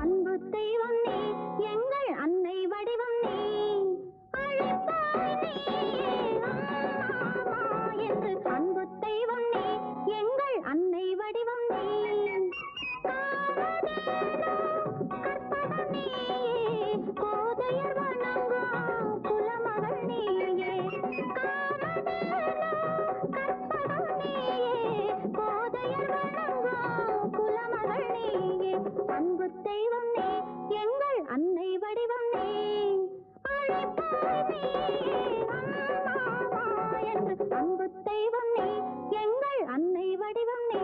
அன்பு தெய்வம் நீ, எங்கள் அன்னை வடிவம் நீ, அழைப்பாய் நீயே அம்மா என்று. அன்பு தெய்வம் நீ, எங்கள் அன்னை வடிவம் நீ, காமதேனு கற்பகம் நீயே, கோதையர் வணங்கும் குலமகள் நீயே. காமதேனு கற்பகம் நீயே, கோதையர் வணங்கும் குலமகள் நீயே. அன்பு தெய்வம் நீ, எங்கள் அன்னை வடிவம் நீ, அழைப்பாய் நீயே அம்மா என்று. அன்பு தெய்வம் நீ, எங்கள் அன்னை வடிவம் நீ.